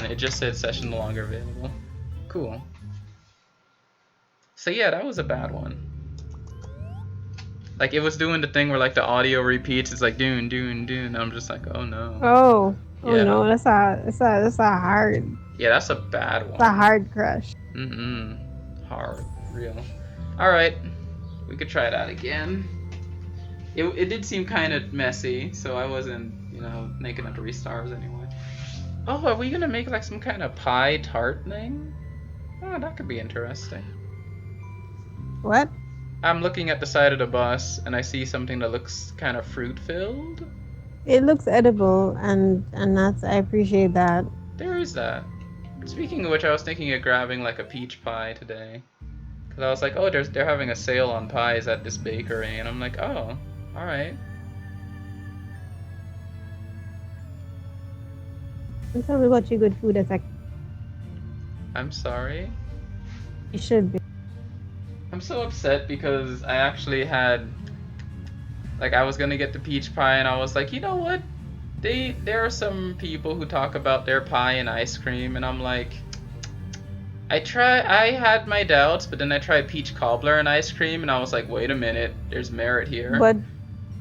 It just said session no longer available. Cool. So yeah, that was a bad one. Like, it was doing the thing where, like, the audio repeats. It's like, doon, doon, doon. I'm just like, oh no. Oh Yeah. no, that's a hard. Yeah, that's a bad one. It's a hard crush. Hard. Real. Alright. We could try that again. It did seem kind of messy, so I wasn't, you know, making it 3 stars anyway. Oh, are we gonna make, like, some kind of pie tart thing? Oh, that could be interesting. What? I'm looking at the side of the bus, and I see something that looks kind of fruit-filled. It looks edible, and that's, I appreciate that. There is that. Speaking of which, I was thinking of grabbing like a peach pie today, cause I was like, oh, they're having a sale on pies at this bakery, and I'm like, oh, all right. Don't tell me about your good food. That's like I'm sorry. you should be. I'm so upset because I actually had, like, I was gonna get the peach pie, and I was like, you know what? There are some people who talk about their pie and ice cream, and I'm like, I had my doubts, but then I tried peach cobbler and ice cream, and I was like, wait a minute, there's merit here. But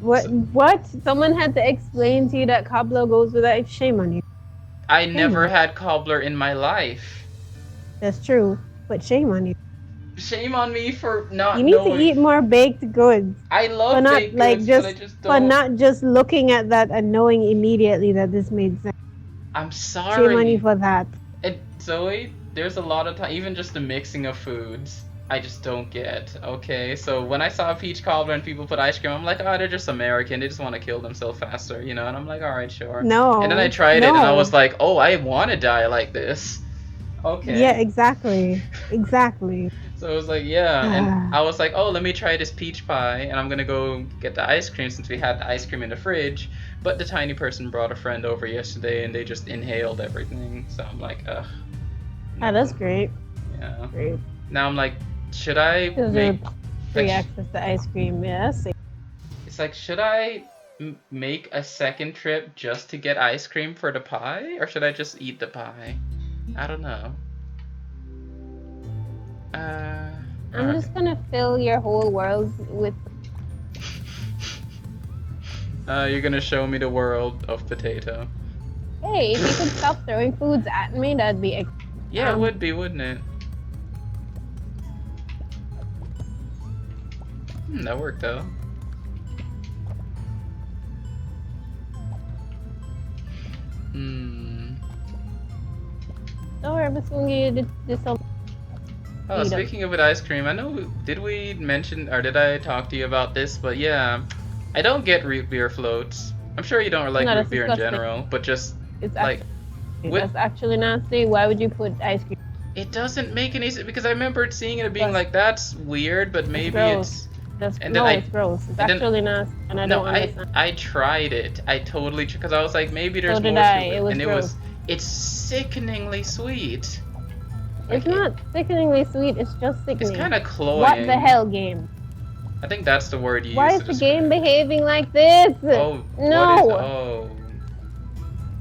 what? Someone had to explain to you that cobbler goes with that. Shame on you. I never had cobbler in my life. That's true, but shame on you. Shame on me for not knowing. You need to eat more baked goods. I love baked goods, but I just don't. But not just looking at that and knowing immediately that this made sense. I'm sorry. Shame on you for that. And Zoe, there's a lot of time, even just the mixing of foods, I just don't get. Okay, so when I saw peach cobbler and people put ice cream, I'm like, oh, they're just American. They just want to kill themselves faster, you know? And I'm like, all right, sure. No. And then I tried it, and I was like, oh, I want to die like this. Okay. Yeah, exactly. Exactly. So I was like, yeah, and I was like, oh, let me try this peach pie, and I'm gonna go get the ice cream since we had the ice cream in the fridge. But the tiny person brought a friend over yesterday, and they just inhaled everything. So I'm like, ugh. No. Oh, that's great. Yeah. Great. Now I'm like, should I make free access to ice cream? Yeah, that's safe. It's like, should I make a second trip just to get ice cream for the pie, or should I just eat the pie? I don't know. I'm just gonna fill your whole world with. You're gonna show me the world of potato. Hey, if you could stop throwing foods at me, that'd be. Yeah, it would be, wouldn't it? That worked though. Don't worry, I'm just gonna give you this. Oh, speaking of ice cream, I know, did we mention, or did I talk to you about this? But yeah, I don't get root beer floats. I'm sure you don't like root beer in general, but just, that's actually nasty. Why would you put ice cream? It doesn't make any sense, because I remember seeing it being like, that's weird, but maybe it's... it's gross. It's actually nasty, and I don't understand. I tried it. I totally, because I was like, maybe there's more to it, it's sickeningly sweet. It's not sickeningly sweet, it's just sickening. It's kind of cloying. What the hell, game? I think that's the word you used. Why is the game behaving like this? Oh, no!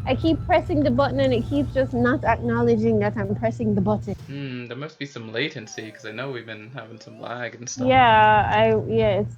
I keep pressing the button and it keeps just not acknowledging that I'm pressing the button. There must be some latency, because I know we've been having some lag and stuff. Yeah, it's